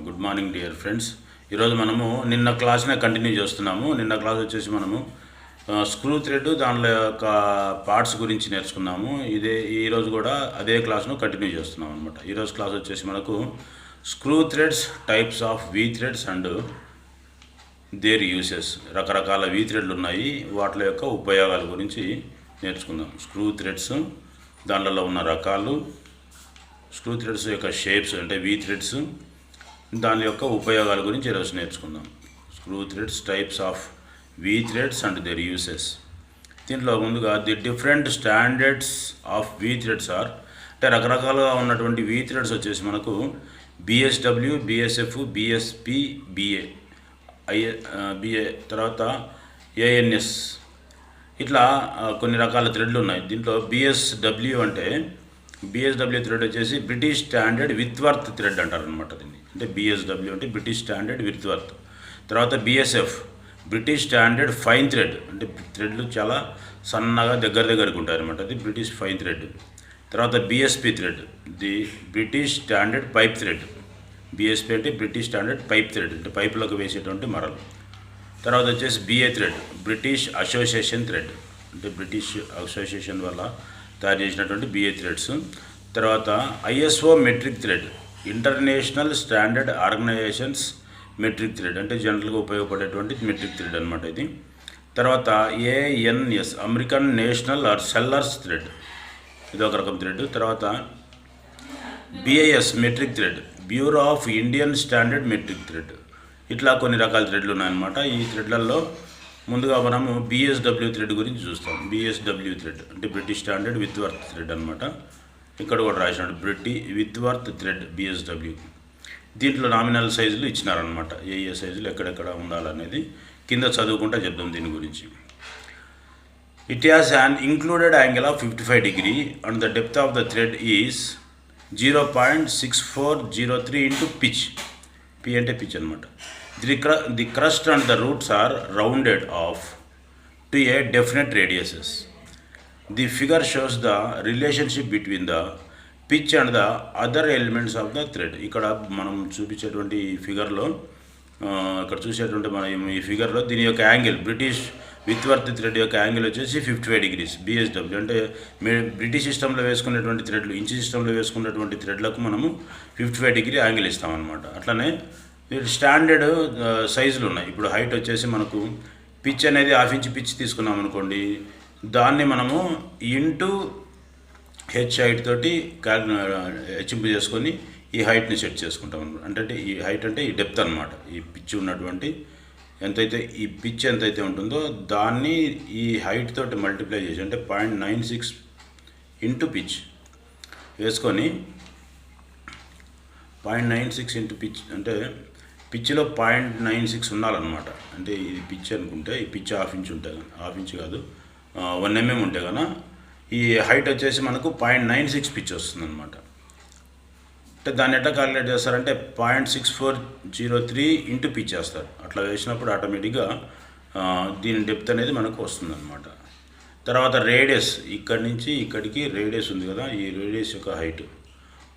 Good morning dear friends. ఈరోజు మనము నిన్న క్లాస్నే కంటిన్యూ చేస్తున్నాము. నిన్న క్లాస్ వచ్చేసి మనము స్క్రూ థ్రెడ్ దానిలో యొక్క పార్ట్స్ గురించి నేర్చుకున్నాము. ఈరోజు కూడా అదే క్లాస్ను కంటిన్యూ చేస్తున్నాం అనమాట. ఈరోజు క్లాస్ వచ్చేసి మనకు screw threads, types of V threads and their uses. రకరకాల వీ థ్రెడ్లు ఉన్నాయి, వాటి యొక్క ఉపయోగాల గురించి నేర్చుకుందాం. స్క్రూ థ్రెడ్స్, దానిలో ఉన్న రకాలు, స్క్రూ థ్రెడ్స్ యొక్క షేప్స్ అంటే వీ థ్రెడ్స్, దాని యొక్క ఉపయోగాల గురించి ఈరోజు నేర్చుకుందాం. Screw threads, types of V threads and their uses. దీంట్లో ముందుగా the different standards of V threads are, అంటే రకరకాలుగా ఉన్నటువంటి వీ థ్రెడ్స్ వచ్చేసి మనకు బిఎస్డబ్ల్యూ, బిఎస్ఎఫ్, బిఎస్పి, బిఏ, తర్వాత ఏఎన్ఎస్, ఇట్లా కొన్ని రకాల థ్రెడ్లు ఉన్నాయి. దీంట్లో బిఎస్డబ్ల్యూ థ్రెడ్ వచ్చేసి బ్రిటిష్ స్టాండర్డ్ విత్వర్త్ థ్రెడ్ అంటారు అనమాట. దీన్ని అంటే బిఎస్డబ్ల్యూ అంటే బ్రిటిష్ స్టాండర్డ్ విత్వర్త్. తర్వాత BSF British standard fine thread, అంటే థ్రెడ్లు చాలా సన్నగా దగ్గరకు ఉంటాయి అనమాట, అది బ్రిటిష్ ఫైన్ థ్రెడ్. తర్వాత BSP thread, the British standard pipe thread. BSP అంటే బ్రిటిష్ స్టాండర్డ్ పైప్ థ్రెడ్, అంటే పైపులకు వేసేటువంటి మరలు. తర్వాత వచ్చేసి BA thread, British association thread, అంటే బ్రిటిష్ అసోసియేషన్ వల్ల తయారు చేసినటువంటి బిఏ థ్రెడ్స్. తర్వాత ISO metric thread, international standard organisations metric thread, అంటే జనరల్గా ఉపయోగపడేటువంటి మెట్రిక్ థ్రెడ్ అనమాట ఇది. తర్వాత ANS, American national are sellers thread, ఇది ఒక రకం థ్రెడ్. తర్వాత BIS metric thread, bureau of Indian standard metric thread. ఇట్లా కొన్ని రకాల థ్రెడ్లు ఉన్నాయన్నమాట. ఈ థ్రెడ్లలో ముందుగా మనము బిఎస్డబ్ల్యూ థ్రెడ్ గురించి చూస్తాం. బిఎస్డబ్ల్యూ థ్రెడ్ అంటే బ్రిటిష్ స్టాండర్డ్ విత్వర్త్ థ్రెడ్ అనమాట. ఇక్కడ కూడా రాసినాడు విత్వర్త్ థ్రెడ్ బిఎస్డబ్ల్యూ. దీంట్లో నామినల్ సైజులు ఇచ్చినారనమాట, ఏ సైజులు ఎక్కడెక్కడ ఉండాలనేది కింద చదువుకుంటా చెప్దాం దీని గురించి. It has an included angle of 55 degrees and the depth of the thread is 0.6403 into pitch. P అంటే పిచ్ అనమాట. The crest and the roots are rounded off to a definite radiuses. The figure shows the relationship between the pitch and the other elements of the thread. ఇక్కడ మనం చూపించేటువంటి ఈ ఫిగర్లో, ఇక్కడ చూసేటువంటి మనం ఈ ఫిగర్లో దీని యొక్క యాంగిల్, బ్రిటిష్ విత్వర్త్ థ్రెడ్ యొక్క యాంగిల్ వచ్చేసి 55 degrees. బిఎస్డబ్ల్యూ అంటే బ్రిటిష్ సిస్టంలో వేసుకునేటువంటి థ్రెడ్లు, ఇంచ్ సిస్టంలో వేసుకున్నటువంటి థ్రెడ్లకు మనము 55 degree యాంగిల్ ఇస్తామన్నమాట. అట్లనే స్టాండర్డ్ సైజులు ఉన్నాయి. ఇప్పుడు హైట్ వచ్చేసి మనకు పిచ్ అనేది 1/2 inch పిచ్ తీసుకున్నాం అనుకోండి, దాన్ని మనము ఇంటూ హెచ్ హైట్ తోటి హెచ్చింపు చేసుకొని ఈ హైట్ని సెట్ చేసుకుంటాం అనమాట. అంటే ఈ హైట్ అంటే ఈ డెప్త్ అనమాట. ఈ పిచ్ ఉన్నటువంటి ఎంతైతే ఈ పిచ్ ఎంతైతే ఉంటుందో దాన్ని ఈ హైట్ తోటి మల్టిప్లై చేసి, అంటే 0.96 ఇంటూ పిచ్ వేసుకొని 0.96 ఇంటూ పిచ్ అంటే పిచ్లో 0.96 ఉండాలన్నమాట. అంటే ఇది పిచ్ అనుకుంటే ఈ పిచ్ 1/2 inch ఉంటుంది, 1/2 inch కాదు 1 mm ఉంటే కన్నా ఈ హైట్ వచ్చేసి మనకు 0.96 పిచ్ వస్తుంది అనమాట. అంటే దాన్ని ఎట్లా క్యాలిక్యులేట్ చేస్తారంటే 0.6403 ఇంటూ పిచ్ చేస్తారు. అట్లా వేసినప్పుడు ఆటోమేటిక్గా దీని డెప్త్ అనేది మనకు వస్తుంది అనమాట. తర్వాత రేడియస్, ఇక్కడి నుంచి ఇక్కడికి రేడియస్ ఉంది కదా, ఈ రేడియస్ యొక్క హైట్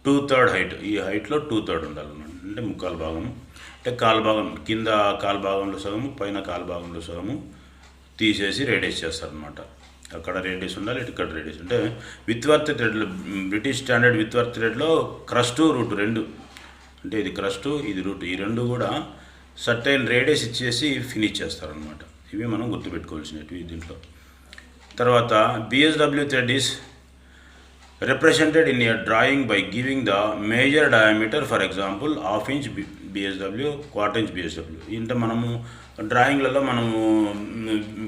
2/3 హైట్, ఈ హైట్లో 2/3 ఉండాలన్నమాట. అంటే ముక్కాలు భాగము, అంటే కాలు భాగం, కింద కాలు భాగంలో సగము, పైన కాలు భాగంలో సగము తీసేసి రేడియస్ చేస్తారనమాట. అక్కడ రేడియస్ ఉండాలి, ఇక్కడ రేడియస్. అంటే విత్వర్త్ థ్రెడ్లో, బ్రిటిష్ స్టాండర్డ్ విత్వర్త్ థ్రెడ్లో క్రస్టు రూట్ రెండు, అంటే ఇది క్రస్టు ఇది రూట్, ఈ రెండు కూడా సర్టైన్ రేడియస్ ఇచ్చేసి ఫినిష్ చేస్తారనమాట. ఇవి మనం గుర్తుపెట్టుకోవాల్సినవి దీంట్లో. తర్వాత BSW thread is represented in a drawing by giving the major diameter, for example 1/2 inch BSW, 1/4 inch BSW. ఇంత మనము డ్రాయింగ్లలో మనము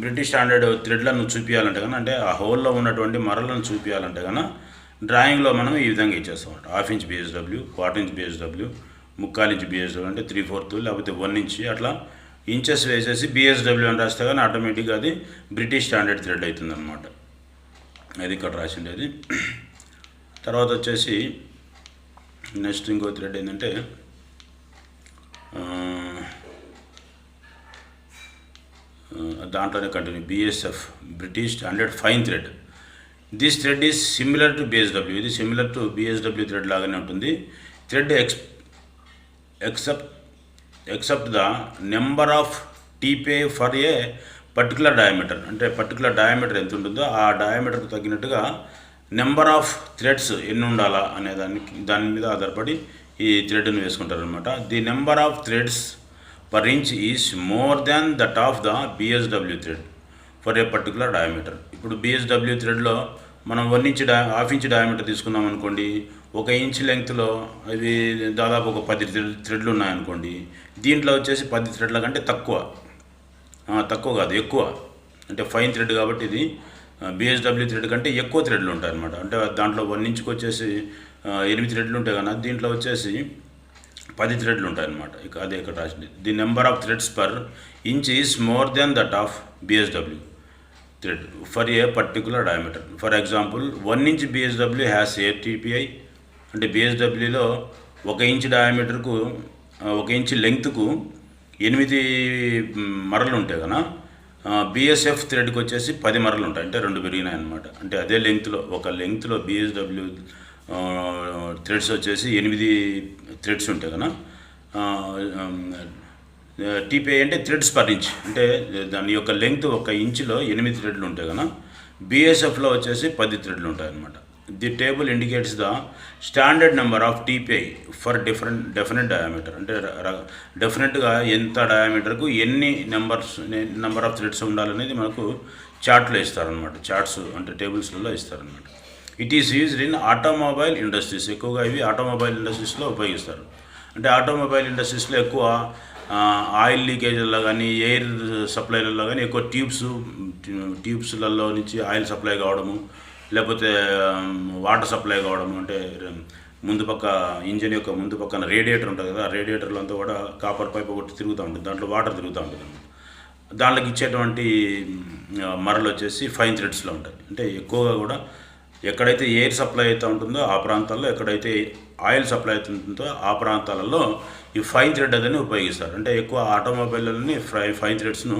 బ్రిటిష్ స్టాండర్డ్ థ్రెడ్లను చూపించాలంటే కన్నా, అంటే ఆ హోల్లో ఉన్నటువంటి మరలను చూపించాలంటే కన్నా డ్రాయింగ్లో మనం ఈ విధంగా ఇచ్చేస్తాం. 1/2 inch BSW, 1/4 inch BSW, 3/4 inch BSW అంటే 3/4 లేకపోతే 1 inch, అట్లా ఇంచెస్ వేసేసి బిఎస్డబ్ల్యూ అని రాస్తే కానీ ఆటోమేటిక్గా అది బ్రిటిష్ స్టాండర్డ్ థ్రెడ్ అవుతుంది అనమాట. అది ఇక్కడ రాసిండేది. తర్వాత వచ్చేసి నెక్స్ట్ ఇంకో థ్రెడ్ ఏంటంటే దాంట్లోనే continue BSF, British standard fine thread. This thread is similar to BSW. ఇది సిమిలర్ టు బిఎస్డబ్ల్యూ థ్రెడ్ లాగానే ఉంటుంది. Thread except except the number of TPI for a particular diameter. అంటే పర్టికులర్ డయామీటర్ ఎంత ఉంటుందో ఆ డయామీటర్కి తగ్గినట్టుగా నెంబర్ ఆఫ్ థ్రెడ్స్ ఎన్ని ఉండాలా అనే దాని మీద ఆధారపడి ఈ థ్రెడ్ని వేసుకుంటారనమాట. The number of threads per inch is more than that of the BSW thread for a particular diameter. ఇప్పుడు బిఎస్డబ్ల్యూ థ్రెడ్లో మనం 1 ఇంచ్ హాఫ్ ఇంచ్ డయామీటర్ తీసుకున్నాం అనుకోండి, 1 ఇంచ్ లెంగ్త్లో అవి దాదాపు ఒక 10 థ్రెడ్లు ఉన్నాయనుకోండి, దీంట్లో వచ్చేసి 10 థ్రెడ్ల కంటే తక్కువ కాదు, ఎక్కువ. అంటే ఫైన్ థ్రెడ్ కాబట్టి ఇది బిఎస్డబ్ల్యూ థ్రెడ్ కంటే ఎక్కువ థ్రెడ్లు ఉంటాయి అనమాట. అంటే దాంట్లో 1 ఇంచ్కి వచ్చేసి 8 థ్రెడ్లు ఉంటాయి కదా, దీంట్లో వచ్చేసి 10 థ్రెడ్లు ఉంటాయి అనమాట. ఇక అదే ఇక్కడ రాసింది. The number of threads per inch is more than that of BSW thread for a particular diameter. For example 1 inch BSW has a TPI. అంటే బిఎస్డబ్ల్యూలో 1 ఇంచ్ డయామీటర్కు 1 ఇంచ్ లెంగ్త్కు 8 మరలు ఉంటాయి కదా, బిఎస్ఎఫ్ థ్రెడ్కి వచ్చేసి 10 మరలు ఉంటాయి. అంటే 2 పెరిగినాయి అనమాట. అంటే అదే లెంగ్త్లో ఒక లెంగ్త్లో బిఎస్డబ్ల్యూ థ్రెడ్స్ వచ్చేసి 8 థ్రెడ్స్ ఉంటాయి కదా, టీపీఐ అంటే థ్రెడ్స్ పర్ ఇంచ్. అంటే దాని యొక్క లెంగ్త్ 1 ఇంచులో 8 థ్రెడ్లు ఉంటాయి కదా, బిఎస్ఎఫ్లో వచ్చేసి 10 థ్రెడ్లు ఉంటాయి అనమాట. The table indicates the standard number of TPI for definite diameter. అంటే డెఫినెట్గా ఎంత డయామీటర్కు ఎన్ని నెంబర్ ఆఫ్ థ్రెడ్స్ ఉండాలనేది మనకు చార్ట్లో ఇస్తారనమాట. చార్ట్స్ అంటే టేబుల్స్లలో ఇస్తారనమాట. It is used in automobile industries. ఎక్కువగా ఇవి ఆటోమొబైల్ ఇండస్ట్రీస్లో ఉపయోగిస్తారు. అంటే ఆటోమొబైల్ ఇండస్ట్రీస్లో ఎక్కువ ఆయిల్ లీకేజ్లలో కానీ ఎయిర్ సప్లైలలో కానీ ఎక్కువ ట్యూబ్స్లలో నుంచి ఆయిల్ సప్లై కావడము, లేకపోతే వాటర్ సప్లై కావడము. అంటే ముందు పక్క ఇంజిన్ యొక్క ముందు పక్కన రేడియేటర్ ఉంటుంది కదా, ఆ రేడియేటర్లో అంతా కూడా కాపర్ పైప్ ఒకటి తిరుగుతూ ఉంటుంది, దాంట్లో వాటర్ తిరుగుతూ ఉంటుంది. దాంట్లోకి ఇచ్చేటువంటి మరలు వచ్చేసి ఫైన్ థ్రెడ్స్లో ఉంటాయి. అంటే ఎక్కువగా కూడా ఎక్కడైతే ఎయిర్ సప్లై అవుతూ ఉంటుందో ఆ ప్రాంతాల్లో, ఎక్కడైతే ఆయిల్ సప్లై అవుతుందో ఆ ప్రాంతాలలో ఈ ఫైన్ థ్రెడ్ అదని ఉపయోగిస్తారు. అంటే ఎక్కువ ఆటోమొబైల్లోని ఫైన్ థ్రెడ్స్ను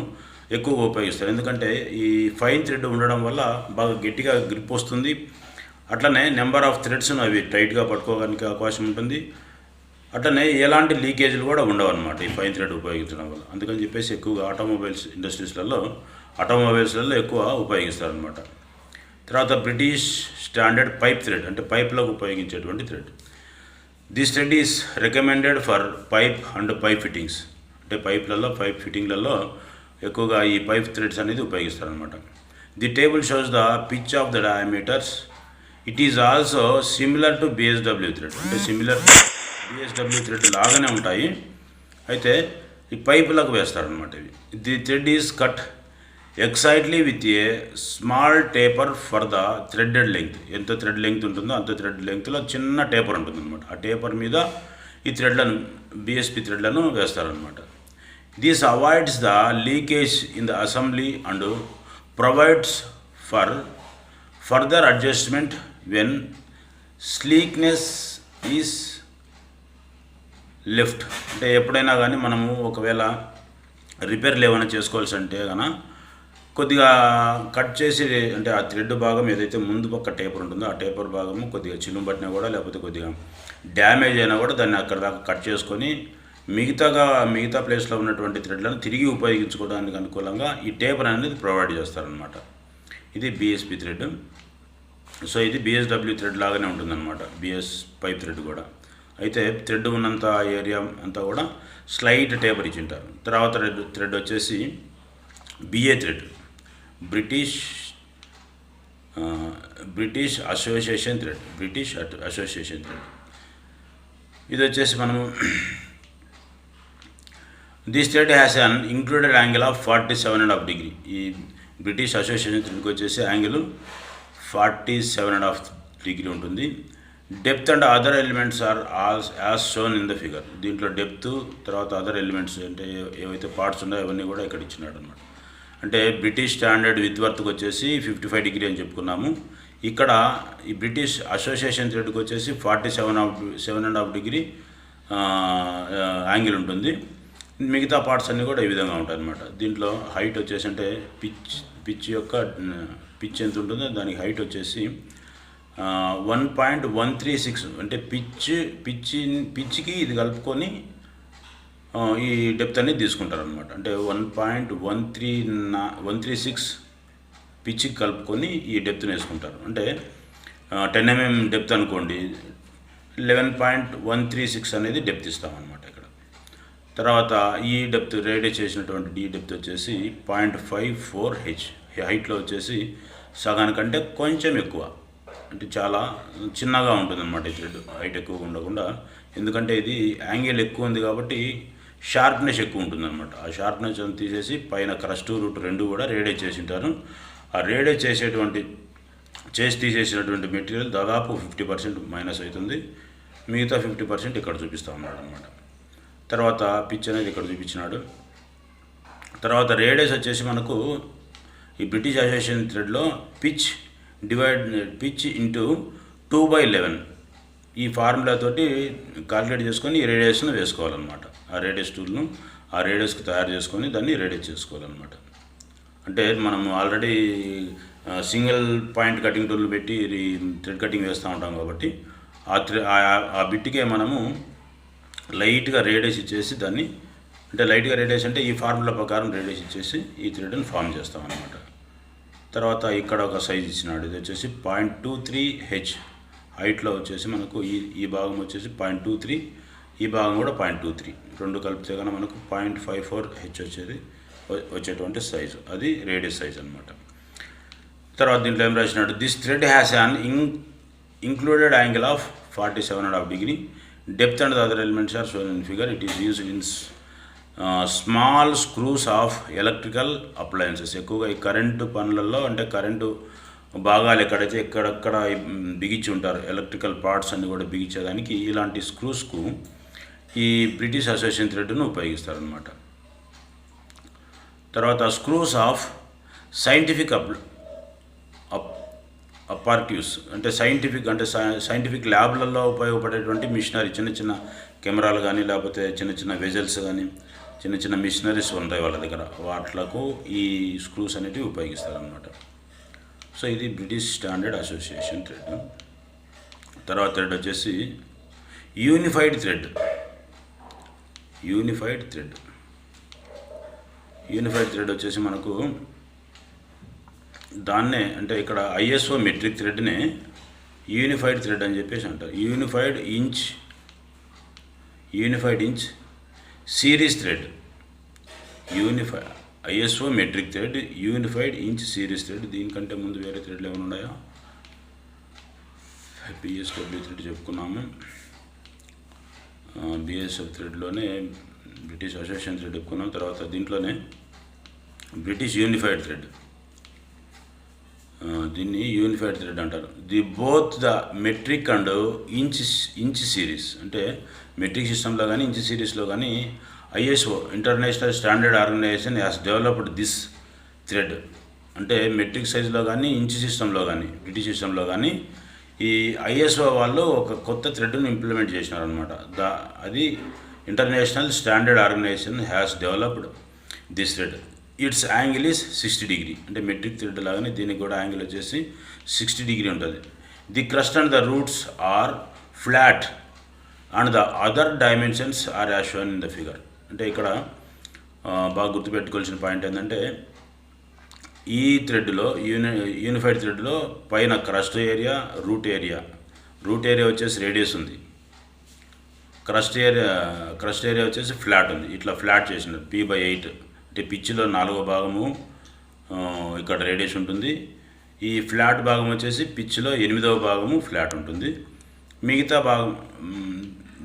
ఎక్కువగా ఉపయోగిస్తారు. ఎందుకంటే ఈ ఫైన్ థ్రెడ్ ఉండడం వల్ల బాగా గట్టిగా గ్రిప్ వస్తుంది. అట్లనే నెంబర్ ఆఫ్ థ్రెడ్స్ను అవి టైట్గా పట్టుకోవడానికి అవకాశం ఉంటుంది. అట్లనే ఎలాంటి లీకేజీలు కూడా ఉండవు అనమాట ఈ ఫైన్ థ్రెడ్ ఉపయోగించడం వల్ల. అందుకని చెప్పేసి ఎక్కువగా ఆటోమొబైల్స్లలో ఎక్కువ ఉపయోగిస్తారనమాట. తర్వాత బ్రిటిష్ స్టాండర్డ్ పైప్ థ్రెడ్, అంటే పైప్లకు ఉపయోగించేటువంటి thread. This thread is recommended for pipe and pipe fittings. అంటే పైప్ ఫిట్టింగ్లలో ఎక్కువగా ఈ పైప్ థ్రెడ్స్ అనేది ఉపయోగిస్తారనమాట. The table shows the pitch of the diameters. It is also similar to BSW thread. అంటే సిమిలర్ బిఎస్డబ్ల్యూ థ్రెడ్ లాగానే ఉంటాయి, అయితే ఈ పైపులకు వేస్తారనమాట ఇవి. The thread is cut exactly with a small taper for the threaded length. ఎంత thread length ఉంటుందో అంత థ్రెడ్ లెంగ్త్లో చిన్న టేపర్ ఉంటుంది అనమాట. ఆ టేపర్ మీద ఈ థ్రెడ్లను బిఎస్పి థ్రెడ్లను వేస్తారనమాట. This avoids the leakage in the assembly and provides for further adjustment when slackness is left. అంటే ఎప్పుడైనా కానీ మనము ఒకవేళ రిపేర్లు ఏమైనా చేసుకోవాల్సి అంటే కనుక కొద్దిగా కట్ చేసి, అంటే ఆ థ్రెడ్ భాగం ఏదైతే ముందు పక్క టేపర్ ఉంటుందో ఆ టేపర్ భాగము కొద్దిగా చిలుము పట్టినా కూడా, లేకపోతే కొద్దిగా డ్యామేజ్ అయినా కూడా దాన్ని అక్కడ దాకా కట్ చేసుకొని మిగతా ప్లేస్లో ఉన్నటువంటి థ్రెడ్లను తిరిగి ఉపయోగించుకోవడానికి అనుకూలంగా ఈ టేపర్ అనేది ప్రొవైడ్ చేస్తారనమాట. ఇది బిఎస్పి థ్రెడ్. సో ఇది బిఎస్డబ్ల్యూ థ్రెడ్ లాగానే ఉంటుందన్నమాట, బిఎస్ పైప్ థ్రెడ్ కూడా. అయితే థ్రెడ్ ఉన్నంత ఏరియా అంతా కూడా స్లైట్ టేపర్ ఇచ్చింటారు. తర్వాత థ్రెడ్ వచ్చేసి BA thread, British association thread. ఇది వచ్చేసి మనము this thread has an included angle of 47.5 degree. ఈ బ్రిటిష్ అసోసియేషన్ థ్రెడ్కి వచ్చేసి యాంగిల్ 47.5 డిగ్రీ ఉంటుంది. Depth and other elements are as shown in the figure. దీంట్లో డెప్త్, తర్వాత అదర్ ఎలిమెంట్స్ అంటే ఏవైతే పార్ట్స్ ఉన్నాయో అవన్నీ కూడా ఇక్కడ ఇచ్చినాడు అనమాట. అంటే బ్రిటిష్ స్టాండర్డ్ విత్వర్త్కి వచ్చేసి 55 డిగ్రీ అని చెప్పుకున్నాము. ఇక్కడ ఈ బ్రిటిష్ అసోసియేషన్ థ్రెడ్కి వచ్చేసి 47.5 డిగ్రీ యాంగిల్ ఉంటుంది. మిగతా పార్ట్స్ అన్నీ కూడా ఈ విధంగా ఉంటాయి అన్నమాట. దీంట్లో హైట్ వచ్చేసి అంటే పిచ్ ఎంత ఉంటుందో దానికి హైట్ వచ్చేసి 1.136. అంటే పిచ్కి ఇది కలుపుకొని ఈ డెప్త్ అనేది తీసుకుంటారనమాట. అంటే 1.136 పిచ్కి కలుపుకొని ఈ డెప్త్ని వేసుకుంటారు. అంటే 10 mm డెప్త్ అనుకోండి, 11.136 అనేది డెప్త్ ఇస్తామన్నమాట ఇక్కడ. తర్వాత ఈ డెప్త్ రేడియేట్ చేసినటువంటి డీ డెప్త్ వచ్చేసి 0.54H. హైట్లో వచ్చేసి సగానికంటే కొంచెం ఎక్కువ, అంటే చాలా చిన్నగా ఉంటుందన్నమాట ఈ థ్రెడ్. హైట్ ఎక్కువ ఉండకుండా, ఎందుకంటే ఇది యాంగిల్ ఎక్కువ ఉంది కాబట్టి షార్ప్నెస్ ఎక్కువ ఉంటుందన్నమాట. ఆ షార్ప్నెస్ అని తీసేసి పైన క్రస్ట్ రూట్ రెండు కూడా రేడియేట్ చేసి ఉంటారు. ఆ రేడియేట్ చేసి తీసేసినటువంటి మెటీరియల్ దాదాపు 50% మైనస్ అవుతుంది, మిగతా 50% ఇక్కడ చూపిస్తూ ఉన్నాడు అనమాట. తర్వాత పిచ్ అనేది ఇక్కడ చూపించినాడు. తర్వాత రేడియస్ వచ్చేసి మనకు ఈ బ్రిటిష్ అసోసియేషన్ థ్రెడ్లో పిచ్ ఇంటూ 2/11 ఈ ఫార్ములా తోటి కాలిక్యులేట్ చేసుకొని ఈ రేడియస్ను వేసుకోవాలన్నమాట. ఆ రేడియస్ టూల్ను ఆ రేడియస్కి తయారు చేసుకొని దాన్ని రేడియస్ చేసుకోవాలన్నమాట. అంటే మనం already single point cutting tool పెట్టి థ్రెడ్ కటింగ్ వేస్తూ ఉంటాం కాబట్టి ఆ బిట్టికే మనము లైట్గా రేడియస్ ఇచ్చేసి దాన్ని, అంటే లైట్గా రేడియస్ అంటే ఈ ఫార్ములా ప్రకారం రేడియస్ ఇచ్చేసి ఈ థ్రెడ్ని ఫామ్ చేస్తాం అన్నమాట. తర్వాత ఇక్కడ ఒక సైజ్ ఇచ్చినాడు, ఇది వచ్చేసి 0.23H. హైట్లో వచ్చేసి మనకు ఈ భాగం వచ్చేసి 0.23, ఈ భాగం కూడా 0.23, రెండు కలిపితే కనుక మనకు 0.54H వచ్చేటువంటి సైజు, అది రేడియస్ సైజ్ అనమాట. తర్వాత దీంట్లో ఏం రాసినాడు, this thread has an included angle of 47.5 degree. Depth and the other elements are shown in figure. It is used in small screws of electrical appliances. ఎక్కువగా ఈ కరెంటు పనులలో, అంటే కరెంటు భాగాలు ఎక్కడెక్కడ బిగించి ఉంటారు, ఎలక్ట్రికల్ పార్ట్స్ అన్ని కూడా బిగించేదానికి ఇలాంటి స్క్రూస్కు ఈ బ్రిటిష్ అసోసియేషన్ థ్రెడ్ను ఉపయోగిస్తారనమాట. తర్వాత స్క్రూస్ ఆఫ్ సైంటిఫిక్ అపార్ట్యూస్, అంటే సైంటిఫిక్ ల్యాబ్లలో ఉపయోగపడేటువంటి మిషనరీ, చిన్న కెమెరాలు కానీ లేకపోతే చిన్న వెజల్స్ కానీ చిన్న మిషనరీస్ ఉంటాయి వాళ్ళ దగ్గర, వాటిలకు ఈ స్క్రూస్ అనేటివి ఉపయోగిస్తారనమాట. సో ఇది బ్రిటిష్ స్టాండర్డ్ అసోసియేషన్ థ్రెడ్. తర్వాత థ్రెడ్ వచ్చేసి యూనిఫైడ్ థ్రెడ్ వచ్చేసి మనకు దాన్నే, అంటే ఇక్కడ ISO మెట్రిక్ థ్రెడ్నే యూనిఫైడ్ థ్రెడ్ అని చెప్పేసి అంటారు. Unified inch series thread, ISO metric thread, unified inch series thread. దీనికంటే ముందు వేరే థ్రెడ్లు ఏమైనా ఉన్నాయా? BSW థ్రెడ్ చెప్పుకున్నాము. BSF థ్రెడ్లోనే బ్రిటిష్ అసోసియేషన్ థ్రెడ్ చెప్పుకున్నాం. తర్వాత దీంట్లోనే బ్రిటిష్ యూనిఫైడ్ థ్రెడ్, దీన్ని యూనిఫైడ్ థ్రెడ్ అంటారు. Both the metric and inch series, అంటే మెట్రిక్ సిస్టంలో కానీ ఇంచ్ సిరీస్లో కానీ ISO international standard organization has developed this thread. అంటే మెట్రిక్ సైజులో కానీ ఇంచ్ సిస్టంలో కానీ బ్రిటిష్ సిస్టంలో కానీ ఈ ISO వాళ్ళు ఒక కొత్త థ్రెడ్ను ఇంప్లిమెంట్ చేసినారనమాట. అది international standard organization has developed this thread. Its angle is 60 degree, అంటే మెట్రిక్ థ్రెడ్ లాగానే దీనికి కూడా యాంగిల్ వచ్చేసి 60 degree ఉంటుంది. The crest and the roots are flat and the other dimensions are as shown in the figure. అంటే ఇక్కడ బాగా గుర్తుపెట్టుకోవాల్సిన పాయింట్ ఏంటంటే, ఈ థ్రెడ్లో యూనిఫైడ్ థ్రెడ్లో పైన క్రస్ట్ ఏరియా, రూట్ ఏరియా వచ్చేసి రేడియస్ ఉంది, క్రస్ట్ ఏరియా వచ్చేసి ఫ్లాట్ ఉంది. ఇట్లా ఫ్లాట్ చేసినారు P/8, అంటే పిచ్లో 4వ భాగము ఇక్కడ రేడియస్ ఉంటుంది. ఈ ఫ్లాట్ భాగం వచ్చేసి పిచ్లో 8వ భాగము ఫ్లాట్ ఉంటుంది. మిగతా భాగం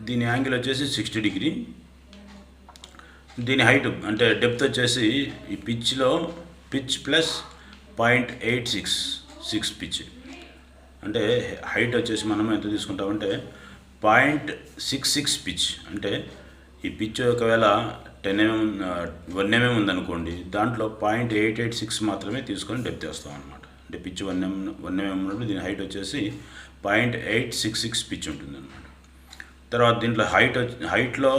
దీని యాంగిల్ వచ్చేసి 60 degree. దీని హైట్ అంటే డెప్త్ వచ్చేసి ఈ పిచ్ ప్లస్ 0.866 పిచ్, అంటే హైట్ వచ్చేసి మనం ఎంత తీసుకుంటామంటే 0.66 పిచ్. అంటే ఈ పిచ్ ఒకవేళ 1 mm ఉందనుకోండి, దాంట్లో 0.886 మాత్రమే తీసుకొని డెప్త్ వేస్తాం అనమాట. అంటే పిచ్ 1 mm ఉన్నప్పుడు దీని హైట్ వచ్చేసి 0.866 పిచ్ ఉంటుంది అనమాట. తర్వాత దీంట్లో హైట్లో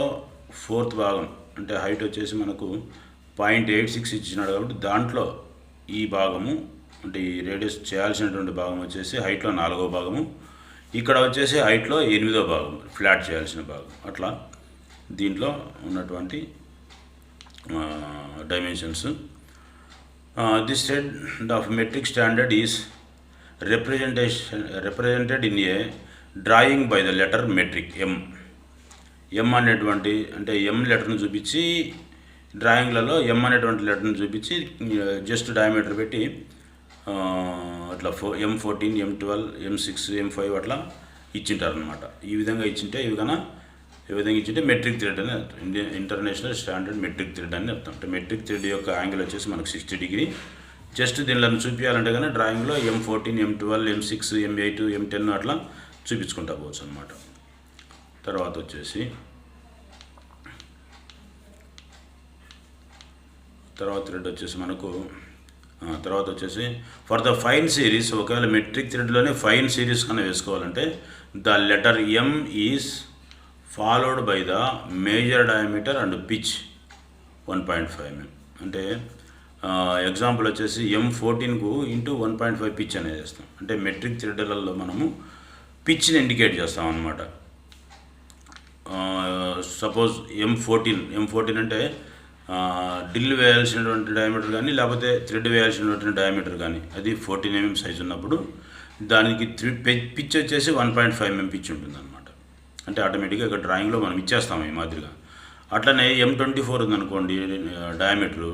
4th భాగం, అంటే హైట్ వచ్చేసి మనకు 0.86 ఇచ్చినాడు కాబట్టి దాంట్లో ఈ భాగము, అంటే ఈ రేడియస్ చేయాల్సినటువంటి భాగం వచ్చేసి హైట్లో 4వ భాగము, ఇక్కడ వచ్చేసి హైట్లో 8వ భాగం ఫ్లాట్ చేయాల్సిన భాగం. అట్లా దీంట్లో ఉన్నటువంటి dimensions. This set of metric standard is represented in a drawing by the letter metric ఎం అనేటువంటి అంటే ఎం లెటర్ను చూపించి డ్రాయింగ్లలో ఎం అనేటువంటి లెటర్ను చూపించి జస్ట్ డయామీటర్ పెట్టి అట్లా M14, M12, M6, M5 అట్లా ఇచ్చింటారు అనమాట. ఈ విధంగా ఇచ్చింటే ఈ విధంగా ఇచ్చింటే మెట్రిక్ థ్రెడ్ అని అర్థం. ఇంటర్నేషనల్ స్టాండర్డ్ మెట్రిక్ థ్రెడ్ అని అర్థం. అంటే మెట్రిక్ థ్రెడ్ యొక్క యాంగిల్ వచ్చేసి మనకు 60 డిగ్రీ. జస్ట్ దీనిలో చూపించాలంటే కానీ డ్రాయింగ్లో M14, M12, M6, M8, M10 అట్లా చూపించుకుంటా పోవచ్చు అనమాట. తర్వాత వచ్చేసి థ్రెడ్ వచ్చేసి మనకు తర్వాత వచ్చేసి ఫర్ ద ఫైన్ సిరీస్, ఒకవేళ మెట్రిక్ థ్రెడ్లోనే ఫైన్ సిరీస్ కన్నా వేసుకోవాలంటే the letter M is followed by the major diameter and pitch 1.5 mm. అంటే ఎగ్జాంపుల్ వచ్చేసి M14కు ఇంటూ 1.5 పిచ్ అనేది వేస్తాం. అంటే మెట్రిక్ థ్రెడ్లలో మనము పిచ్ని ఇండికేట్ చేస్తాం అన్నమాట. సపోజ్ M14 అంటే డ్రిల్ వేయాల్సినటువంటి డయామీటర్ కానీ లేకపోతే థ్రెడ్ వేయాల్సినటువంటి డయామీటర్ కానీ అది 14 mm సైజు ఉన్నప్పుడు దానికి పిచ్ వచ్చేసి 1.5 mm పిచ్ ఉంటుంది అనమాట. అంటే ఆటోమేటిక్గా ఇక్కడ డ్రాయింగ్లో మనం ఇచ్చేస్తాం ఈ మాదిరిగా. అట్లనే M24 ఉందనుకోండి డయామీటరు,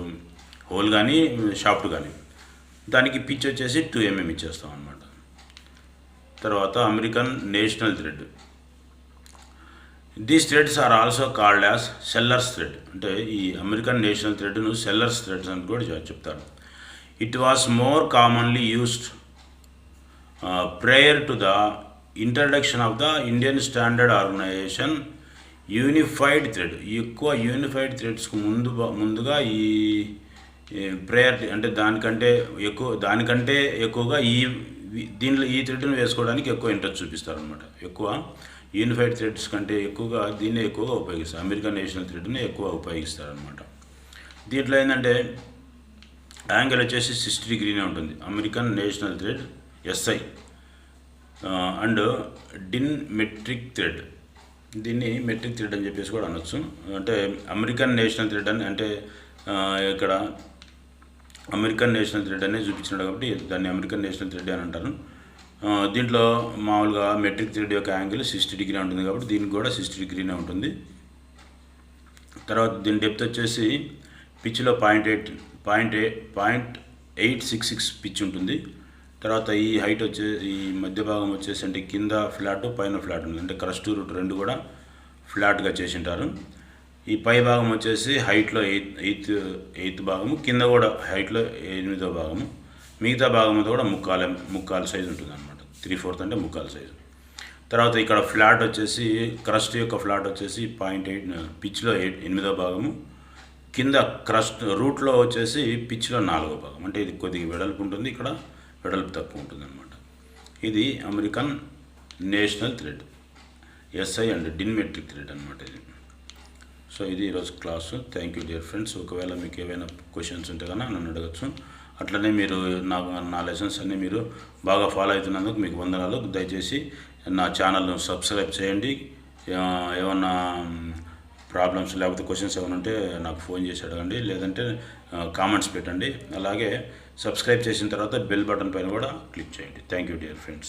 హోల్ కానీ షాఫ్ట్ కానీ, దానికి పిచ్ వచ్చేసి 2 mm ఇచ్చేస్తాం అనమాట. తర్వాత American national thread. These threads are also called as Sellers thread. అంటే ఈ అమెరికన్ నేషనల్ థ్రెడ్ను సెల్లర్స్ థ్రెడ్స్ అని కూడా చెప్తారు. It was more commonly used prior to the introduction of the Indian standard organization unified thread. ఎక్కువ unified థ్రెడ్స్కు ముందుగా ఈ ప్రేయర్ అంటే దానికంటే ఎక్కువగా దీనిలో ఈ థ్రెడ్ను వేసుకోవడానికి ఎక్కువ ఇంట్రెస్ట్ చూపిస్తారు అనమాట. ఎక్కువ యూనిఫైడ్ థ్రెడ్స్ కంటే ఎక్కువగా దీన్నే ఎక్కువగా ఉపయోగిస్తారు. అమెరికన్ నేషనల్ థ్రెడ్ని ఎక్కువ ఉపయోగిస్తారు అనమాట. దీంట్లో ఏంటంటే యాంగిల్ వచ్చేసి 60 డిగ్రీనే ఉంటుంది. American national thread SI and DIN metric thread. దీన్ని మెట్రిక్ థ్రెడ్ అని చెప్పేసి కూడా అనొచ్చు. అంటే అమెరికన్ నేషనల్ థ్రెడ్ అని అంటే ఇక్కడ అమెరికన్ నేషనల్ థ్రెడ్ అనేది చూపించినాడు కాబట్టి దాన్ని అమెరికన్ నేషనల్ థ్రెడ్ అని అంటారు. దీంట్లో మామూలుగా మెట్రిక్ థ్రెడ్ యొక్క యాంగిల్ 60 డిగ్రీ ఉంటుంది కాబట్టి దీనికి కూడా 60 డిగ్రీనే ఉంటుంది. తర్వాత దీని డెప్త్ వచ్చేసి పిచ్లో 0.866 పిచ్ ఉంటుంది. తర్వాత ఈ హైట్ ఈ మధ్య భాగం వచ్చేసి అంటే కింద ఫ్లాట్ పైన ఫ్లాట్ ఉంది. అంటే క్రస్ట్ రూట్ రెండు కూడా ఫ్లాట్గా చేసింటారు. ఈ పై భాగం వచ్చేసి హైట్లో ఎయిత్ భాగము, కింద కూడా హైట్లో 8వ భాగము, మిగతా భాగంతో కూడా ముక్కాలు సైజు ఉంటుంది అనమాట. 3/4 అంటే ముక్కాలు సైజు. తర్వాత ఇక్కడ ఫ్లాట్ వచ్చేసి క్రస్ట్ యొక్క ఫ్లాట్ వచ్చేసి 0.8 పిచ్లో 8వ భాగము, కింద క్రస్ట్ రూట్లో వచ్చేసి పిచ్లో 4వ భాగం. అంటే ఇది కొద్దిగా వెడల్పు ఉంటుంది, ఇక్కడ వెడల్పు తక్కువ ఉంటుంది అనమాట. ఇది American national thread SI and DIN metric thread అనమాట ఇది. సో ఇది ఈరోజు class. Thank you dear friends. ఒకవేళ మీకు ఏవైనా క్వశ్చన్స్ ఉంటే కన్నా నన్ను అడగచ్చు. అట్లనే మీరు నా లెసన్స్ అన్నీ మీరు బాగా ఫాలో అవుతున్నందుకు మీకు వందనాలు. దయచేసి నా ఛానల్ను సబ్స్క్రైబ్ చేయండి. ఏమన్నా ప్రాబ్లమ్స్ లేకపోతే క్వశ్చన్స్ ఏమైనా ఉంటే నాకు ఫోన్ చేసి అడగండి, లేదంటే కామెంట్స్ పెట్టండి. అలాగే సబ్స్క్రైబ్ చేసిన తర్వాత బెల్ బటన్ పైన కూడా క్లిక్ చేయండి. Thank you dear friends.